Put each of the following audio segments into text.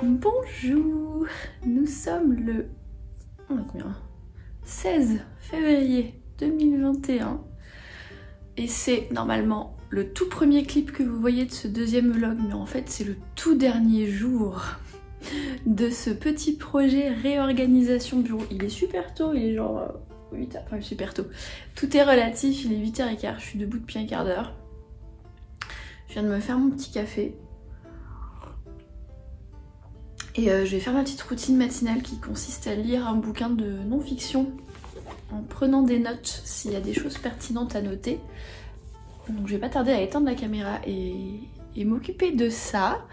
Bonjour, nous sommes le 16 février 2021 et c'est normalement le tout premier clip que vous voyez de ce deuxième vlog, mais en fait c'est le tout dernier jour de ce petit projet réorganisation bureau. Il est super tôt, il est genre 8h, enfin super tôt. Tout est relatif, il est 8h15, je suis debout depuis un quart d'heure. Je viens de me faire mon petit café. Et je vais faire ma petite routine matinale qui consiste à lire un bouquin de non-fiction en prenant des notes s'il y a des choses pertinentes à noter. Donc je vais pas tarder à éteindre la caméra et m'occuper de ça.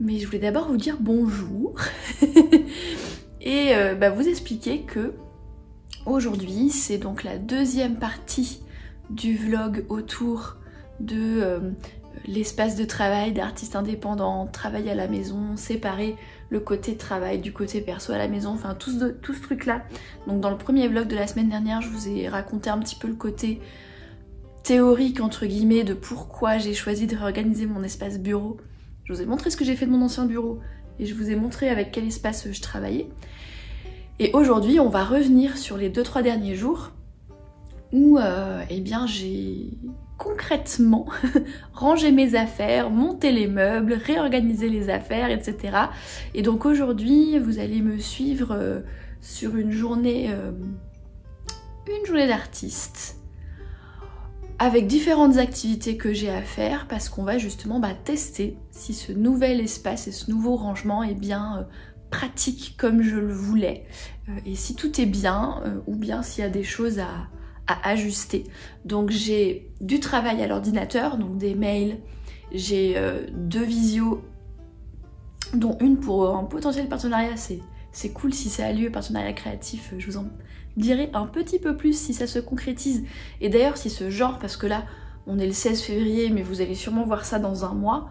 Mais je voulais d'abord vous dire bonjour et vous expliquer que aujourd'hui c'est donc la deuxième partie du vlog autour de l'espace de travail d'artiste indépendant, travail à la maison, séparer le côté travail du côté perso à la maison, enfin tout ce truc là. Donc dans le premier vlog de la semaine dernière, je vous ai raconté un petit peu le côté théorique entre guillemets de pourquoi j'ai choisi de réorganiser mon espace bureau. Je vous ai montré ce que j'ai fait de mon ancien bureau et je vous ai montré avec quel espace je travaillais. Et aujourd'hui on va revenir sur les 2-3 derniers jours où j'ai concrètement ranger mes affaires, monter les meubles, réorganiser les affaires, etc. Et donc aujourd'hui, vous allez me suivre sur une journée d'artiste avec différentes activités que j'ai à faire parce qu'on va justement tester si ce nouvel espace et ce nouveau rangement est bien pratique comme je le voulais et si tout est bien ou bien s'il y a des choses à ajuster. Donc j'ai du travail à l'ordinateur, donc des mails, j'ai 2 visios, dont une pour un potentiel partenariat, c'est cool si ça a lieu, partenariat créatif, je vous en dirai un petit peu plus si ça se concrétise. Et d'ailleurs si ce genre, parce que là on est le 16 février mais vous allez sûrement voir ça dans un mois,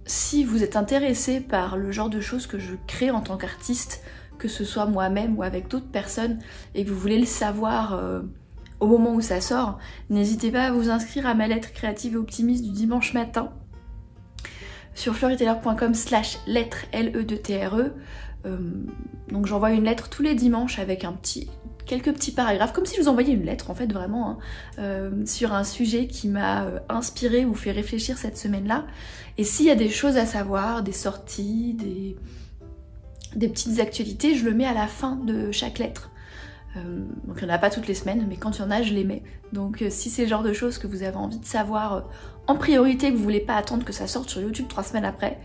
si vous êtes intéressé par le genre de choses que je crée en tant qu'artiste, que ce soit moi-même ou avec d'autres personnes, et que vous voulez le savoir au moment où ça sort, n'hésitez pas à vous inscrire à ma lettre créative et optimiste du dimanche matin sur floriteller.com/lettre L-E-2-T-R-E. Donc j'envoie une lettre tous les dimanches avec quelques petits paragraphes, comme si je vous envoyais une lettre en fait vraiment, sur un sujet qui m'a inspiré ou fait réfléchir cette semaine-là. Et s'il y a des choses à savoir, des sorties, des petites actualités, je le mets à la fin de chaque lettre. Donc il n'y en a pas toutes les semaines, mais quand il y en a, je les mets. Donc si c'est le genre de choses que vous avez envie de savoir en priorité, que vous voulez pas attendre que ça sorte sur YouTube 3 semaines après,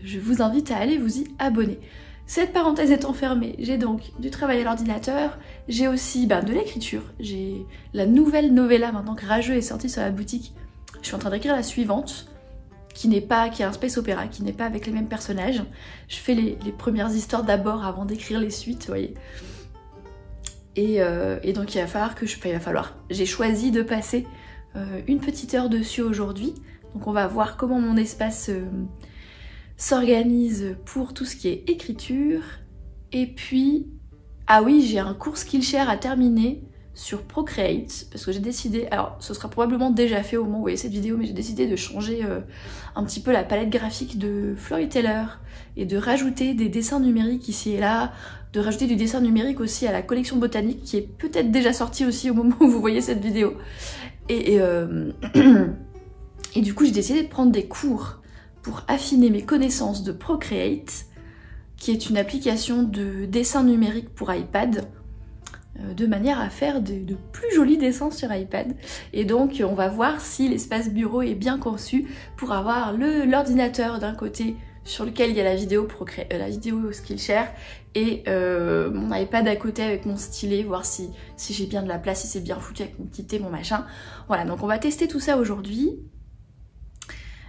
je vous invite à aller vous y abonner. Cette parenthèse étant fermée, j'ai donc du travail à l'ordinateur, j'ai aussi de l'écriture, j'ai la nouvelle novella maintenant que Rageux est sortie sur la boutique. Je suis en train d'écrire la suivante, qui est un space opéra, qui n'est pas avec les mêmes personnages. Je fais les premières histoires d'abord avant d'écrire les suites, vous voyez. Et donc il va falloir j'ai choisi de passer une petite heure dessus aujourd'hui. Donc on va voir comment mon espace s'organise pour tout ce qui est écriture. Et puis, ah oui, j'ai un cours Skillshare à terminer sur Procreate, parce que j'ai décidé, alors ce sera probablement déjà fait au moment où vous voyez cette vidéo, mais j'ai décidé de changer un petit peu la palette graphique de Floriteller et de rajouter des dessins numériques ici et là, de rajouter du dessin numérique aussi à la collection botanique qui est peut-être déjà sortie aussi au moment où vous voyez cette vidéo. Et du coup j'ai décidé de prendre des cours pour affiner mes connaissances de Procreate, qui est une application de dessin numérique pour iPad, de manière à faire de plus jolis dessins sur iPad. Et donc on va voir si l'espace bureau est bien conçu pour avoir l'ordinateur d'un côté sur lequel il y a la vidéo Skillshare et mon iPad à côté avec mon stylet, voir si j'ai bien de la place, si c'est bien foutu avec mon petit thé, mon machin. Voilà, donc on va tester tout ça aujourd'hui.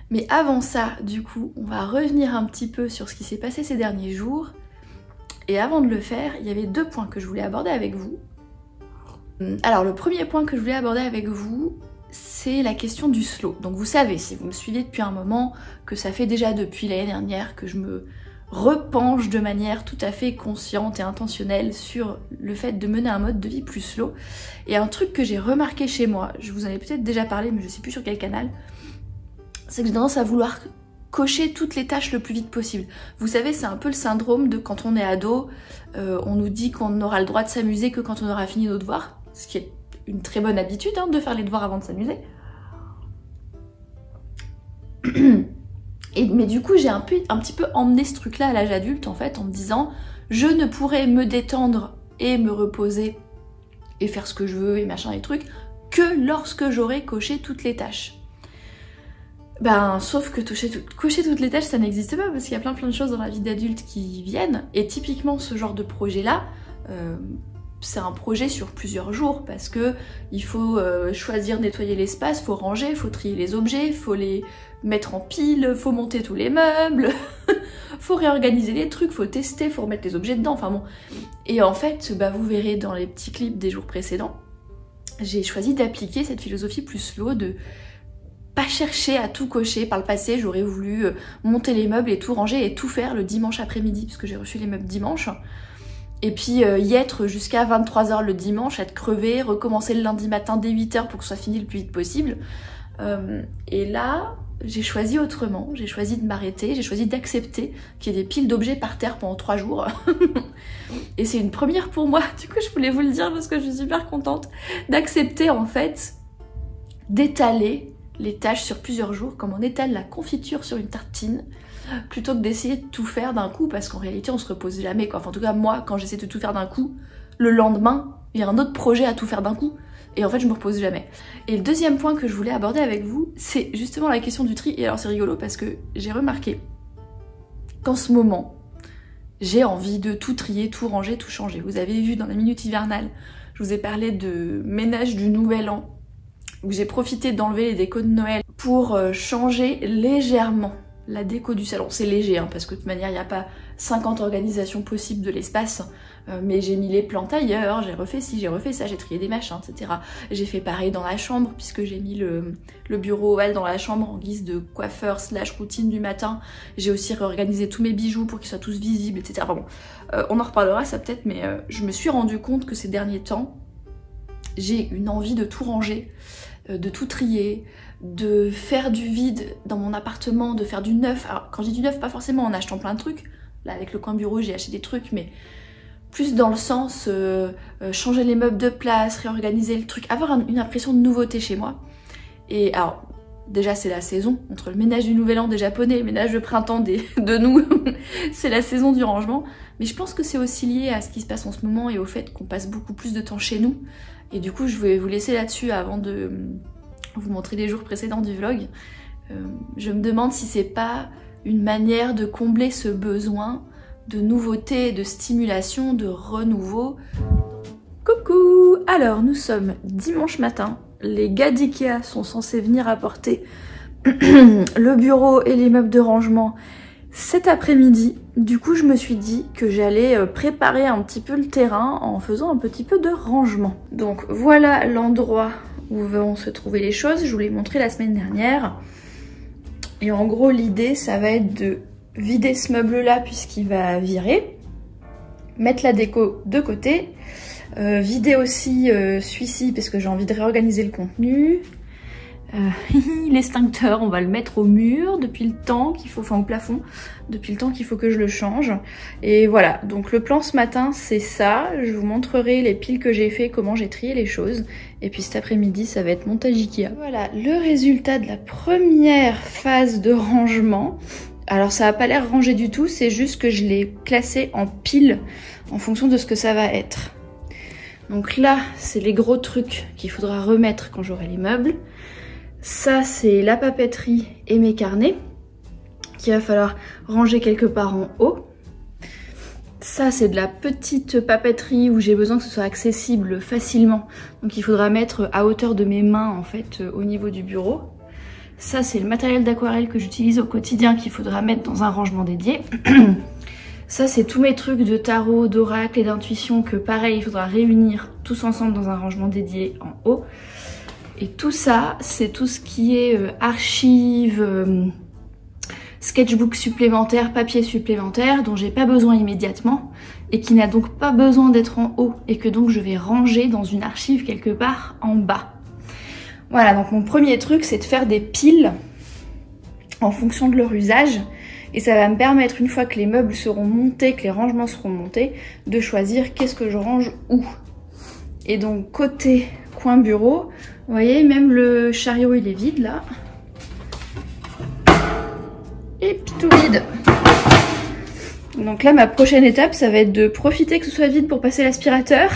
Mais avant ça, du coup, on va revenir un petit peu sur ce qui s'est passé ces derniers jours. Et avant de le faire, il y avait 2 points que je voulais aborder avec vous. Alors le premier point que je voulais aborder avec vous, c'est la question du slow. Donc vous savez, si vous me suivez depuis un moment, que ça fait déjà depuis l'année dernière que je me repenche de manière tout à fait consciente et intentionnelle sur le fait de mener un mode de vie plus slow. Et un truc que j'ai remarqué chez moi, je vous en ai peut-être déjà parlé mais je sais plus sur quel canal, c'est que j'ai tendance à vouloir cocher toutes les tâches le plus vite possible. Vous savez, c'est un peu le syndrome de quand on est ado, on nous dit qu'on n'aura le droit de s'amuser que quand on aura fini nos devoirs, ce qui est une très bonne habitude hein, de faire les devoirs avant de s'amuser. Mais du coup, j'ai un petit peu emmené ce truc-là à l'âge adulte en fait, en me disant je ne pourrai me détendre et me reposer et faire ce que je veux et machin et trucs que lorsque j'aurai coché toutes les tâches. Ben, sauf que cocher toutes les tâches, ça n'existe pas parce qu'il y a plein de choses dans la vie d'adulte qui viennent. Et typiquement, ce genre de projet-là, c'est un projet sur plusieurs jours parce que il faut choisir, nettoyer l'espace, faut ranger, faut trier les objets, faut les mettre en pile, faut monter tous les meubles, faut réorganiser les trucs, faut tester, faut remettre les objets dedans, enfin bon. Et en fait, bah, vous verrez dans les petits clips des jours précédents, j'ai choisi d'appliquer cette philosophie plus slow de pas chercher à tout cocher. Par le passé, j'aurais voulu monter les meubles et tout ranger et tout faire le dimanche après-midi, puisque j'ai reçu les meubles dimanche. Et puis y être jusqu'à 23 h le dimanche, être crevé, recommencer le lundi matin dès 8 h pour que ce soit fini le plus vite possible. Et là, j'ai choisi autrement, j'ai choisi de m'arrêter, j'ai choisi d'accepter qu'il y ait des piles d'objets par terre pendant 3 jours. Et c'est une première pour moi, du coup je voulais vous le dire parce que je suis super contente d'accepter en fait d'étaler les tâches sur plusieurs jours, comme on étale la confiture sur une tartine, plutôt que d'essayer de tout faire d'un coup, parce qu'en réalité on se repose jamais quoi. Enfin, en tout cas moi, quand j'essaie de tout faire d'un coup, le lendemain, il y a un autre projet à tout faire d'un coup, et en fait je me repose jamais. Et le deuxième point que je voulais aborder avec vous, c'est justement la question du tri. Et alors c'est rigolo parce que j'ai remarqué qu'en ce moment, j'ai envie de tout trier, tout ranger, tout changer. Vous avez vu dans la minute hivernale, je vous ai parlé de ménage du nouvel an, où j'ai profité d'enlever les décos de Noël pour changer légèrement la déco du salon. C'est léger, hein, parce que de toute manière, il n'y a pas 50 organisations possibles de l'espace, mais j'ai mis les plantes ailleurs, j'ai refait ci, j'ai refait ça, j'ai trié des machins, etc. J'ai fait pareil dans la chambre, puisque j'ai mis le bureau ovale dans la chambre en guise de coiffeur / routine du matin. J'ai aussi réorganisé tous mes bijoux pour qu'ils soient tous visibles, etc. Enfin bon, on en reparlera ça peut-être, mais je me suis rendu compte que ces derniers temps, j'ai une envie de tout ranger, de tout trier, de faire du vide dans mon appartement, de faire du neuf. Alors quand je dis du neuf, pas forcément en achetant plein de trucs. Là avec le coin bureau j'ai acheté des trucs, mais plus dans le sens changer les meubles de place, réorganiser le truc, avoir une impression de nouveauté chez moi. Et alors déjà c'est la saison, entre le ménage du nouvel an des japonais et le ménage de printemps de nous, c'est la saison du rangement. Mais je pense que c'est aussi lié à ce qui se passe en ce moment et au fait qu'on passe beaucoup plus de temps chez nous. Et du coup je vais vous laisser là-dessus avant de vous montrer les jours précédents du vlog. Je me demande si c'est pas une manière de combler ce besoin de nouveauté, de stimulation, de renouveau. Coucou! Alors nous sommes dimanche matin, les gars d'Ikea sont censés venir apporter le bureau et les meubles de rangement cet après-midi. Du coup je me suis dit que j'allais préparer un petit peu le terrain en faisant un petit peu de rangement. Donc voilà l'endroit où vont se trouver les choses, je vous l'ai montré la semaine dernière. Et en gros l'idée ça va être de vider ce meuble là puisqu'il va virer, mettre la déco de côté, vider aussi celui-ci parce que j'ai envie de réorganiser le contenu. L'extincteur on va le mettre au mur depuis le temps qu'il faut, enfin au plafond, depuis le temps qu'il faut que je le change. Et voilà, donc le plan ce matin c'est ça, je vous montrerai les piles que j'ai fait, comment j'ai trié les choses. Et puis cet après-midi ça va être montage Ikea. Voilà le résultat de la première phase de rangement. Alors ça n'a pas l'air rangé du tout, c'est juste que je l'ai classé en piles en fonction de ce que ça va être. Donc là c'est les gros trucs qu'il faudra remettre quand j'aurai les meubles. Ça c'est la papeterie et mes carnets qu'il va falloir ranger quelque part en haut. Ça c'est de la petite papeterie où j'ai besoin que ce soit accessible facilement. Donc il faudra mettre à hauteur de mes mains en fait au niveau du bureau. Ça c'est le matériel d'aquarelle que j'utilise au quotidien qu'il faudra mettre dans un rangement dédié. Ça c'est tous mes trucs de tarot, d'oracle et d'intuition que pareil il faudra réunir tous ensemble dans un rangement dédié en haut. Et tout ça c'est tout ce qui est archives, sketchbook supplémentaire, papier supplémentaire dont j'ai pas besoin immédiatement et qui n'a donc pas besoin d'être en haut et que donc je vais ranger dans une archive quelque part en bas. Voilà, donc mon premier truc c'est de faire des piles en fonction de leur usage. Et ça va me permettre, une fois que les meubles seront montés, que les rangements seront montés, de choisir qu'est-ce que je range où. Et donc côté coin bureau, vous voyez, même le chariot il est vide là. Et puis tout vide. Donc là ma prochaine étape ça va être de profiter que ce soit vide pour passer l'aspirateur.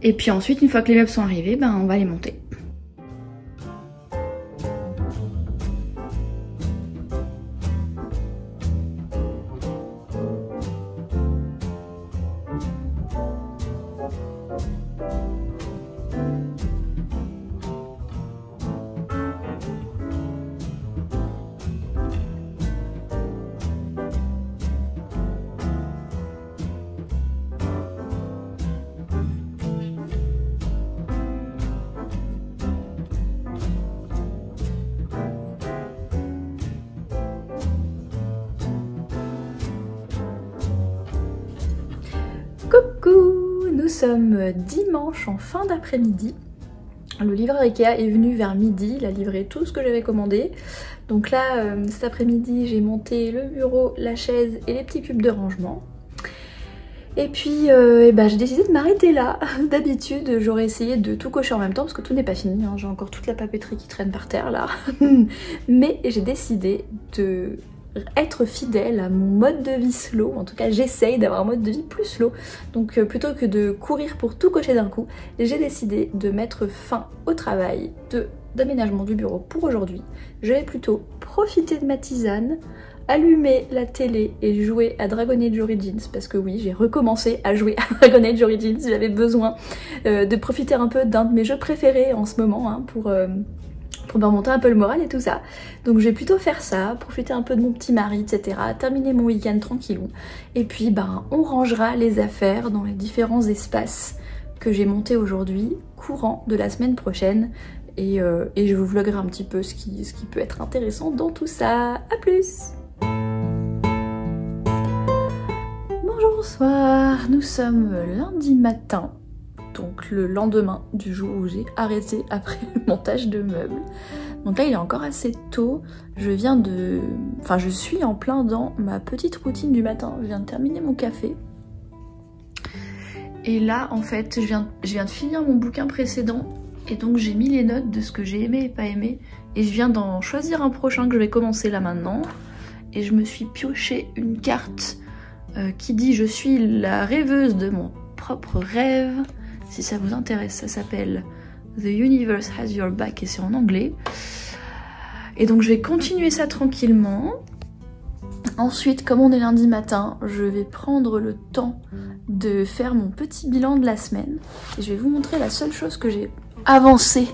Et puis ensuite une fois que les meubles sont arrivés, ben on va les monter. Coucou, nous sommes dimanche en fin d'après-midi. Le livreur Ikea est venu vers midi, il a livré tout ce que j'avais commandé. Donc là, cet après-midi, j'ai monté le bureau, la chaise et les petits cubes de rangement. Et puis j'ai décidé de m'arrêter là. D'habitude, j'aurais essayé de tout cocher en même temps parce que tout n'est pas fini, hein. J'ai encore toute la papeterie qui traîne par terre là. Mais j'ai décidé de être fidèle à mon mode de vie slow. En tout cas, j'essaye d'avoir un mode de vie plus slow. Donc plutôt que de courir pour tout cocher d'un coup, j'ai décidé de mettre fin au travail d'aménagement du bureau pour aujourd'hui. Je vais plutôt profiter de ma tisane, allumer la télé et jouer à Dragon Age Origins, parce que oui, j'ai recommencé à jouer à Dragon Age Origins. J'avais besoin de profiter un peu d'un de mes jeux préférés en ce moment, hein, pour me remonter un peu le moral et tout ça. Donc je vais plutôt faire ça, profiter un peu de mon petit mari, etc. Terminer mon week-end tranquillou. Et puis on rangera les affaires dans les différents espaces que j'ai montés aujourd'hui, courant de la semaine prochaine. Et je vous vloguerai un petit peu ce qui peut être intéressant dans tout ça. A plus! Bonjour, bonsoir, nous sommes lundi matin. Donc le lendemain du jour où j'ai arrêté après le montage de meubles. Donc là il est encore assez tôt, je suis en plein dans ma petite routine du matin. Je viens de terminer mon café. Et là en fait je viens de finir mon bouquin précédent. Et donc j'ai mis les notes de ce que j'ai aimé et pas aimé. Et je viens d'en choisir un prochain que je vais commencer là maintenant. Et je me suis pioché une carte qui dit « Je suis la rêveuse de mon propre rêve ». Si ça vous intéresse, ça s'appelle The Universe Has Your Back et c'est en anglais. Et donc je vais continuer ça tranquillement. Ensuite, comme on est lundi matin, je vais prendre le temps de faire mon petit bilan de la semaine. Et je vais vous montrer la seule chose que j'ai avancée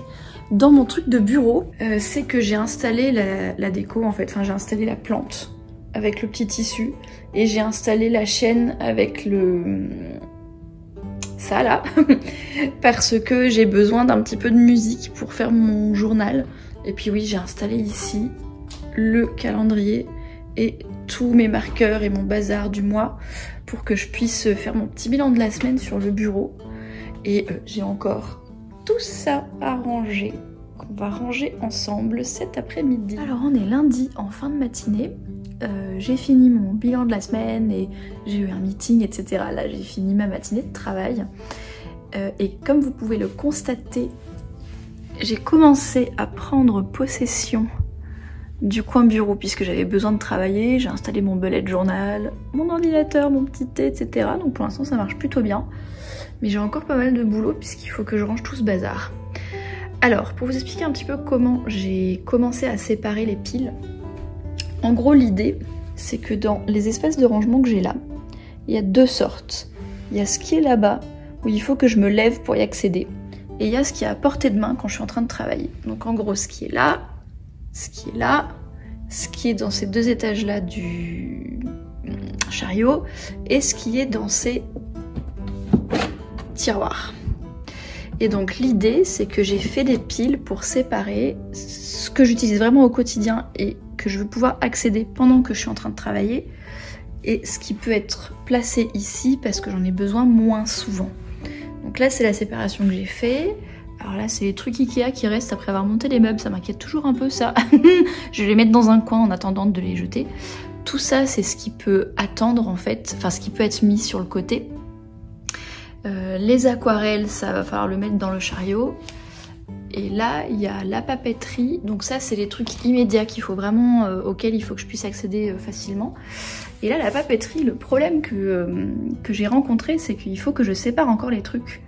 dans mon truc de bureau. C'est que j'ai installé la déco en fait. Enfin, j'ai installé la plante avec le petit tissu. Et j'ai installé la chaîne avec ça là, parce que j'ai besoin d'un petit peu de musique pour faire mon journal. Et puis oui, j'ai installé ici le calendrier et tous mes marqueurs et mon bazar du mois pour que je puisse faire mon petit bilan de la semaine sur le bureau. Et j'ai encore tout ça à ranger, qu'on va ranger ensemble cet après-midi. Alors on est lundi en fin de matinée. J'ai fini mon bilan de la semaine et j'ai eu un meeting, etc. Là, j'ai fini ma matinée de travail. Et comme vous pouvez le constater, j'ai commencé à prendre possession du coin bureau puisque j'avais besoin de travailler. J'ai installé mon bullet journal, mon ordinateur, mon petit thé, etc. Donc pour l'instant, ça marche plutôt bien. Mais j'ai encore pas mal de boulot puisqu'il faut que je range tout ce bazar. Alors, pour vous expliquer un petit peu comment j'ai commencé à séparer les piles. En gros, l'idée, c'est que dans les espaces de rangement que j'ai là, il y a deux sortes. Il y a ce qui est là-bas, où il faut que je me lève pour y accéder. Et il y a ce qui est à portée de main quand je suis en train de travailler. Donc en gros, ce qui est là, ce qui est là, ce qui est dans ces deux étages-là du chariot, et ce qui est dans ces tiroirs. Et donc l'idée, c'est que j'ai fait des piles pour séparer ce que j'utilise vraiment au quotidien et que je veux pouvoir accéder pendant que je suis en train de travailler, et ce qui peut être placé ici parce que j'en ai besoin moins souvent. Donc là c'est la séparation que j'ai fait. Alors là, c'est les trucs Ikea qui restent après avoir monté les meubles, ça m'inquiète toujours un peu ça. Je vais les mettre dans un coin en attendant de les jeter. Tout ça, c'est ce qui peut attendre en fait, enfin ce qui peut être mis sur le côté. Les aquarelles, ça va falloir le mettre dans le chariot. Et là, il y a la papeterie. Donc ça, c'est les trucs immédiats qu'il faut vraiment, auxquels il faut que je puisse accéder facilement. Et là, la papeterie, le problème que j'ai rencontré, c'est qu'il faut que je sépare encore les trucs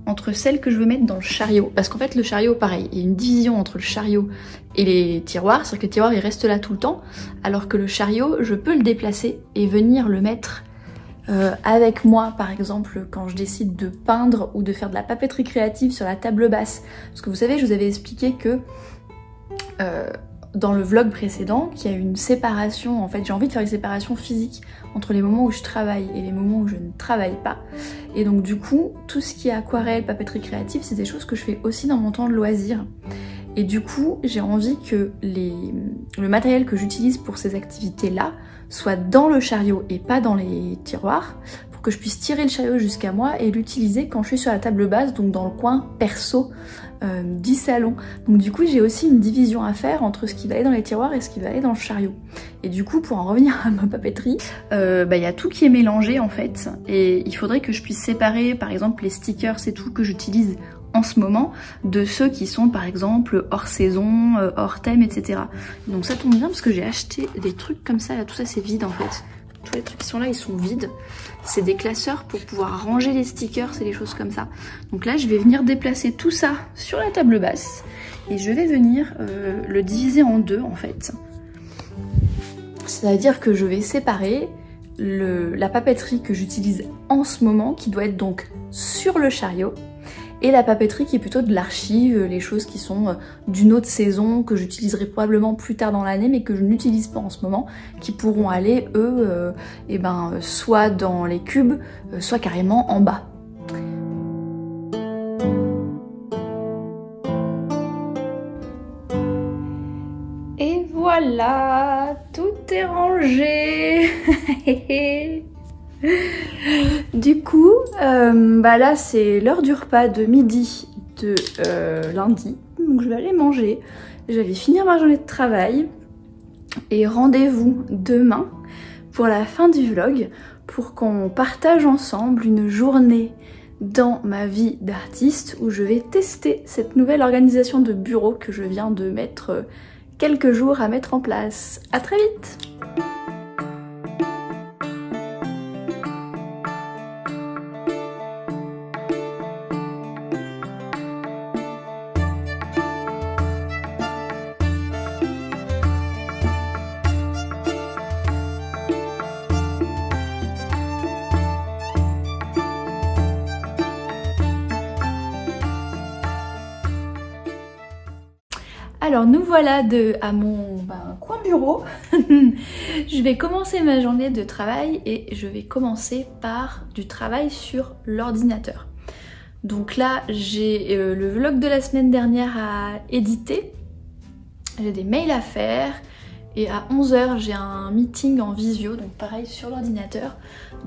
entre celles que je veux mettre dans le chariot. Parce qu'en fait, le chariot, pareil, il y a une division entre le chariot et les tiroirs. C'est-à-dire que les tiroirs, ils restent là tout le temps. Alors que le chariot, je peux le déplacer et venir le mettre avec moi, par exemple, quand je décide de peindre ou de faire de la papeterie créative sur la table basse. Parce que vous savez, je vous avais expliqué que dans le vlog précédent, qu'il y a une séparation, en fait j'ai envie de faire une séparation physique entre les moments où je travaille et les moments où je ne travaille pas. Et donc du coup, tout ce qui est aquarelle, papeterie créative, c'est des choses que je fais aussi dans mon temps de loisir. Et du coup, j'ai envie que le matériel que j'utilise pour ces activités-là soit dans le chariot et pas dans les tiroirs, pour que je puisse tirer le chariot jusqu'à moi et l'utiliser quand je suis sur la table basse, donc dans le coin perso du salon. Donc du coup, j'ai aussi une division à faire entre ce qui va aller dans les tiroirs et ce qui va aller dans le chariot. Et du coup, pour en revenir à ma papeterie, y a tout qui est mélangé en fait, et il faudrait que je puisse séparer par exemple les stickers et tout que j'utilise en ce moment de ceux qui sont par exemple hors saison, hors thème, etc. Donc ça tombe bien parce que j'ai acheté des trucs comme ça, là tout ça c'est vide en fait. Tous les trucs qui sont là ils sont vides. C'est des classeurs pour pouvoir ranger les stickers et les choses comme ça. Donc là je vais venir déplacer tout ça sur la table basse et je vais venir le diviser en deux en fait. C'est-à-dire que je vais séparer la papeterie que j'utilise en ce moment, qui doit être donc sur le chariot, et la papeterie qui est plutôt de l'archive, les choses qui sont d'une autre saison, que j'utiliserai probablement plus tard dans l'année mais que je n'utilise pas en ce moment, qui pourront aller eux soit dans les cubes, soit carrément en bas. Et voilà, tout est rangé. Du coup, là c'est l'heure du repas de midi de lundi, donc je vais aller manger, je vais finir ma journée de travail et rendez-vous demain pour la fin du vlog pour qu'on partage ensemble une journée dans ma vie d'artiste où je vais tester cette nouvelle organisation de bureau que je viens de mettre quelques jours à mettre en place. À très vite! Alors nous voilà à mon coin bureau. Je vais commencer ma journée de travail et je vais commencer par du travail sur l'ordinateur. Donc là j'ai le vlog de la semaine dernière à éditer, j'ai des mails à faire et à 11 h j'ai un meeting en visio, donc pareil sur l'ordinateur.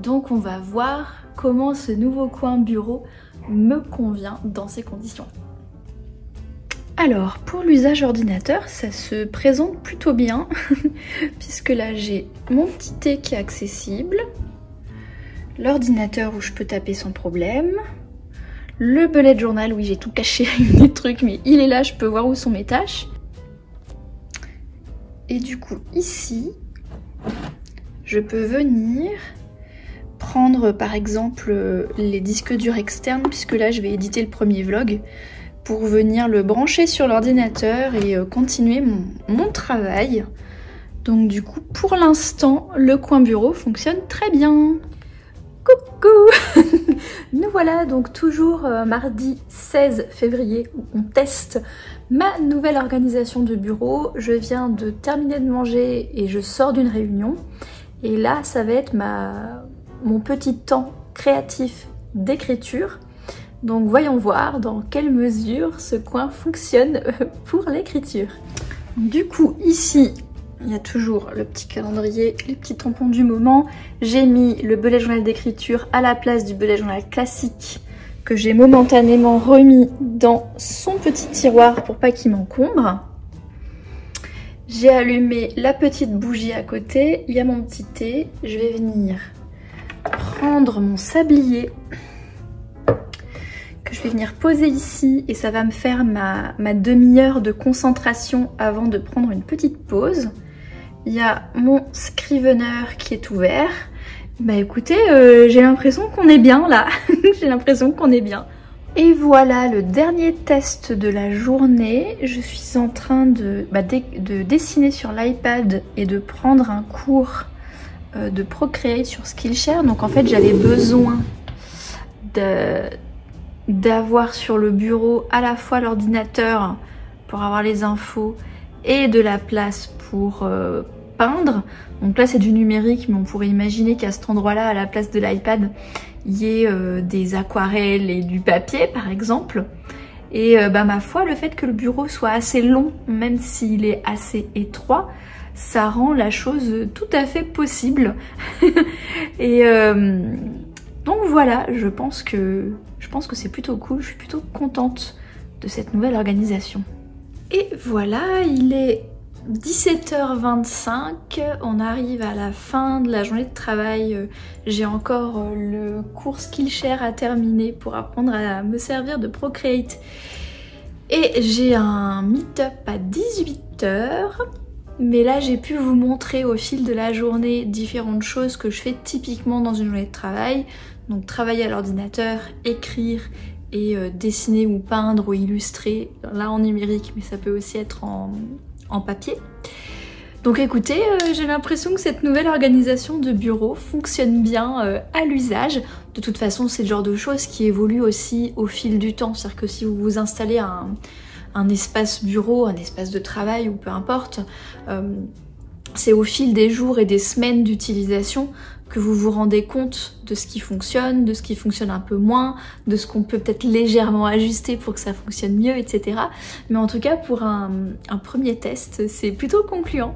Donc on va voir comment ce nouveau coin bureau me convient dans ces conditions. Alors pour l'usage ordinateur, ça se présente plutôt bien puisque là j'ai mon petit thé qui est accessible, l'ordinateur où je peux taper sans problème, le bullet journal, oui j'ai tout caché avec des trucs mais il est là, je peux voir où sont mes tâches. Et du coup ici, je peux venir prendre par exemple les disques durs externes puisque là je vais éditer le premier vlog, pour venir le brancher sur l'ordinateur et continuer mon travail. Donc du coup, pour l'instant, le coin bureau fonctionne très bien. Coucou. Nous voilà donc toujours mardi 16 février où on teste ma nouvelle organisation de bureau. Je viens de terminer de manger et je sors d'une réunion. Et là, ça va être mon petit temps créatif d'écriture. Donc voyons voir dans quelle mesure ce coin fonctionne pour l'écriture. Du coup ici, il y a toujours le petit calendrier, les petits tampons du moment. J'ai mis le bullet journal d'écriture à la place du bullet journal classique que j'ai momentanément remis dans son petit tiroir pour pas qu'il m'encombre. J'ai allumé la petite bougie à côté, il y a mon petit thé. Je vais venir prendre mon sablier que je vais venir poser ici et ça va me faire ma demi-heure de concentration avant de prendre une petite pause. Il y a mon Scrivener qui est ouvert. Bah écoutez, j'ai l'impression qu'on est bien là. J'ai l'impression qu'on est bien. Et voilà le dernier test de la journée. Je suis en train de dessiner sur l'iPad et de prendre un cours de Procreate sur Skillshare. Donc en fait j'avais besoin d'avoir sur le bureau à la fois l'ordinateur pour avoir les infos et de la place pour peindre. Donc là c'est du numérique, mais on pourrait imaginer qu'à cet endroit-là, à la place de l'iPad, il y ait des aquarelles et du papier par exemple. Et ma foi, le fait que le bureau soit assez long, même s'il est assez étroit, ça rend la chose tout à fait possible. Et donc voilà, je pense que c'est plutôt cool, je suis plutôt contente de cette nouvelle organisation. Et voilà, il est 17h25, on arrive à la fin de la journée de travail. J'ai encore le cours Skillshare à terminer pour apprendre à me servir de Procreate. Et j'ai un meet-up à 18h. Mais là j'ai pu vous montrer au fil de la journée différentes choses que je fais typiquement dans une journée de travail. Donc travailler à l'ordinateur, écrire et dessiner ou peindre ou illustrer, là en numérique, mais ça peut aussi être en papier. Donc écoutez, j'ai l'impression que cette nouvelle organisation de bureau fonctionne bien à l'usage. De toute façon, c'est le genre de choses qui évoluent aussi au fil du temps. C'est-à-dire que si vous vous installez un espace bureau, un espace de travail ou peu importe, c'est au fil des jours et des semaines d'utilisation que vous vous rendez compte de ce qui fonctionne, de ce qui fonctionne un peu moins, de ce qu'on peut peut-être légèrement ajuster pour que ça fonctionne mieux, etc. Mais en tout cas, pour un premier test, c'est plutôt concluant.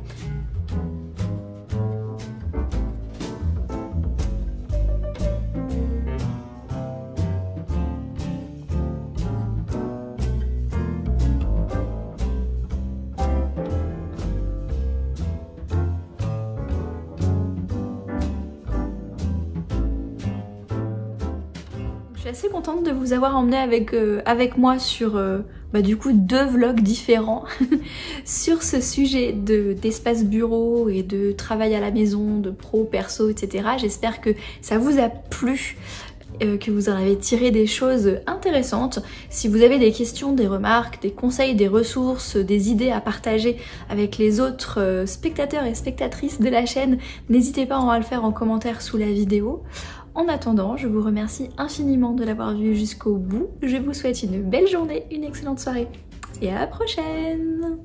Je suis assez contente de vous avoir emmené avec moi sur du coup 2 vlogs différents sur ce sujet d'espace bureau et de travail à la maison, de pro, perso, etc. J'espère que ça vous a plu, que vous en avez tiré des choses intéressantes. Si vous avez des questions, des remarques, des conseils, des ressources, des idées à partager avec les autres spectateurs et spectatrices de la chaîne, n'hésitez pas à le faire en commentaire sous la vidéo. En attendant, je vous remercie infiniment de l'avoir vu jusqu'au bout. Je vous souhaite une belle journée, une excellente soirée et à la prochaine!